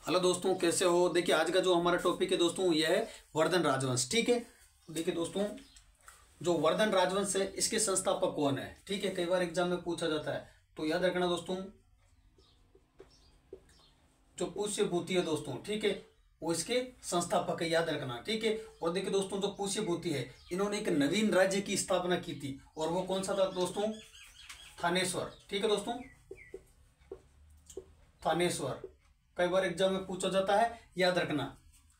Hello दोस्तों, कैसे हो। देखिए आज का जो हमारा टॉपिक है दोस्तों यह है वर्धन राजवंश। ठीक है, तो देखिए दोस्तों जो वर्धन राजवंश है इसके संस्थापक कौन है। ठीक है, कई बार एग्जाम में पूछा जाता है, तो याद रखना दोस्तों जो पुष्य भूति है दोस्तों, ठीक है, वो इसके संस्थापक है, याद रखना। ठीक है, और देखिए दोस्तों जो पुष्य भूति है इन्होंने एक नवीन राज्य की स्थापना की थी, और वो कौन सा था दोस्तों, थानेश्वर। ठीक है दोस्तों, थानेश्वर कई बार एग्जाम में पूछा जाता है, याद रखना।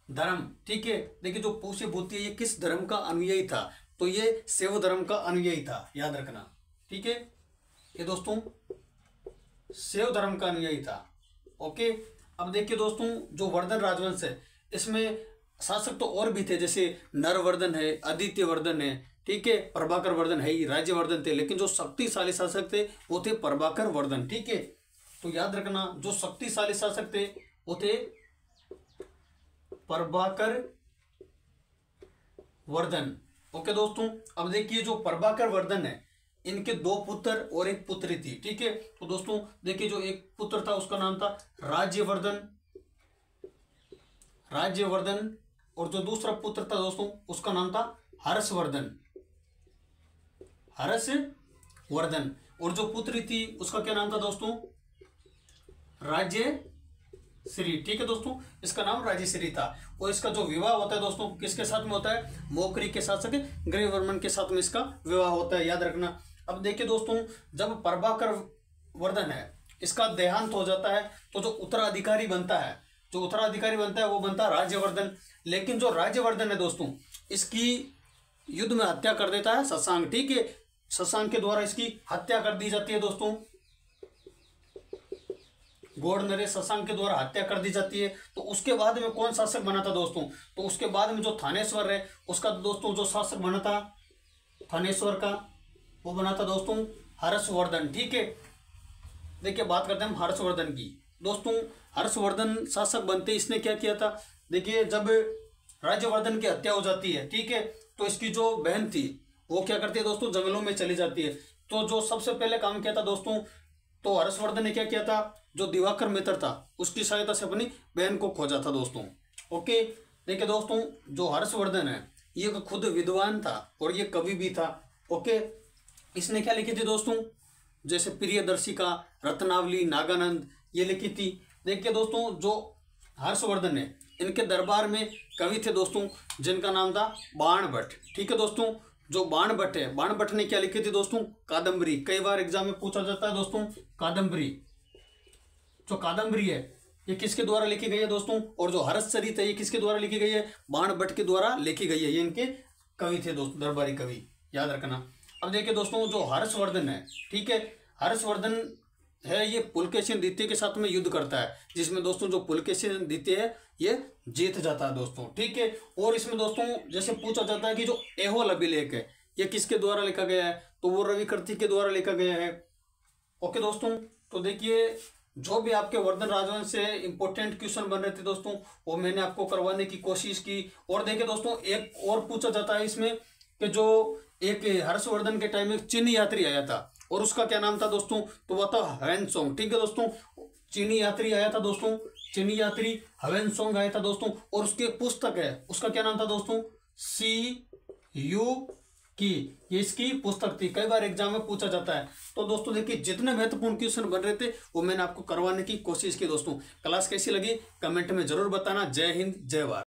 धर्म, ठीक है, देखिए जो पुष्य भूति है ये किस धर्म का अनुयायी था, तो ये शैव धर्म का अनुयायी था, याद रखना। ठीक है, ये दोस्तों शैव धर्म का अनुयायी था। ओके, अब देखिए दोस्तों जो वर्धन राजवंश है इसमें शासक तो और भी थे, जैसे नरवर्धन है, आदित्य वर्धन है, ठीक है, प्रभाकर वर्धन है, राज्यवर्धन थे, लेकिन जो शक्तिशाली शासक थे वो थे प्रभाकर वर्धन। ठीक है, तो याद रखना जो शक्तिशाली शासक थे वो थे प्रभाकर वर्धन। ओके दोस्तों, अब देखिए जो प्रभाकर वर्धन है इनके दो पुत्र और एक पुत्री थी। ठीक है, तो दोस्तों देखिए जो एक पुत्र था उसका नाम था राज्यवर्धन, राज्यवर्धन, और जो दूसरा पुत्र था दोस्तों उसका नाम था हर्षवर्धन, हर्षवर्धन, और जो पुत्री थी उसका क्या नाम था दोस्तों, राज्यश्री। ठीक है दोस्तों, इसका नाम राज्यश्री था, और इसका जो विवाह होता है दोस्तों किसके साथ में होता है, मौखरी के शासक ग्रीवर्मन के साथ में इसका विवाह होता है, याद रखना। अब देखिए दोस्तों जब प्रभाकर वर्धन है इसका देहांत हो जाता है तो जो उत्तराधिकारी बनता है, जो उत्तराधिकारी बनता है वो बनता है राज्यवर्धन, लेकिन जो राज्यवर्धन है दोस्तों इसकी युद्ध में हत्या कर देता है शशांक। ठीक है, शशांक के द्वारा इसकी हत्या कर दी जाती है दोस्तों, गौड़ नरेश शशांक के द्वारा हत्या कर दी जाती है। तो उसके बाद में कौन शासक बना था दोस्तों, तो उसके बाद में जो थानेश्वर है उसका दोस्तों जो शासक बना था थानेश्वर का, वो बना था दोस्तों हर्षवर्धन। ठीक है, देखिए बात करते हैं हम हर्षवर्धन की। दोस्तों हर्षवर्धन शासक बनते इसने क्या किया था, देखिए जब राज्यवर्धन की हत्या हो जाती है, ठीक है, तो इसकी जो बहन थी वो क्या करती है दोस्तों, जंगलों में चली जाती है। तो जो सबसे पहले काम किया था दोस्तों, तो हर्षवर्धन ने क्या किया था, जो दिवाकर मित्र था उसकी सहायता से अपनी बहन को खोजा था दोस्तों। ओके, देखिए दोस्तों जो हर्षवर्धन है ये खुद विद्वान था और ये कवि भी था। ओके, इसने क्या लिखी थी दोस्तों, जैसे प्रियदर्शिका, रत्नावली, नागानंद ये लिखी थी। देखिए दोस्तों जो हर्षवर्धन है इनके दरबार में कवि थे दोस्तों जिनका नाम था बाणभट्ट। ठीक है दोस्तों, जो बाणभट्ट है, बाणभट्ट ने क्या लिखी थी दोस्तों, कादम्बरी। कई बार एग्जाम में पूछा जाता है दोस्तों कादम्बरी। जो कादम्बरी है ये किसके द्वारा लिखी गई है दोस्तों, और जो हर्षचरित है ये किसके द्वारा लिखी गई है, बाणभट्ट के द्वारा लिखी गई है। ये इनके कवि थे दोस्तों, दरबारी कवि, याद रखना। अब देखिए दोस्तों जो हर्षवर्धन है, ठीक है, हर्षवर्धन है ये पुलकेशिन द्वितीय के साथ में युद्ध करता है, जिसमें दोस्तों जो पुलकेशिन द्वितीय है ये जीत जाता है दोस्तों। ठीक है, और इसमें दोस्तों जैसे पूछा जाता है कि जो एहोल अभिलेख है ये किसके द्वारा लिखा गया है, तो वो रवि कर्ती के द्वारा लिखा गया है। ओके दोस्तों, तो देखिए जो भी आपके वर्धन राजवंश से इंपॉर्टेंट क्वेश्चन बन रहे थे दोस्तों वो मैंने आपको करवाने की कोशिश की। और देखिए दोस्तों एक और पूछा जाता है इसमें कि जो एक हर्षवर्धन के टाइम में चीनी यात्री आया था और उसका क्या नाम था दोस्तों, तो वह था ह्वेनसोंग। ठीक है दोस्तों, चीनी यात्री आया था दोस्तों, चीनी यात्री ह्वेनसोंग आया था दोस्तों, और उसकी पुस्तक है उसका क्या नाम था दोस्तों, सी यू की, ये इसकी पुस्तक थी। कई बार एग्जाम में पूछा जाता है। तो दोस्तों देखिए जितने महत्वपूर्ण क्वेश्चन बन रहे थे वो मैंने आपको करवाने की कोशिश की दोस्तों। क्लास कैसी लगी कमेंट में जरूर बताना। जय हिंद, जय भारत।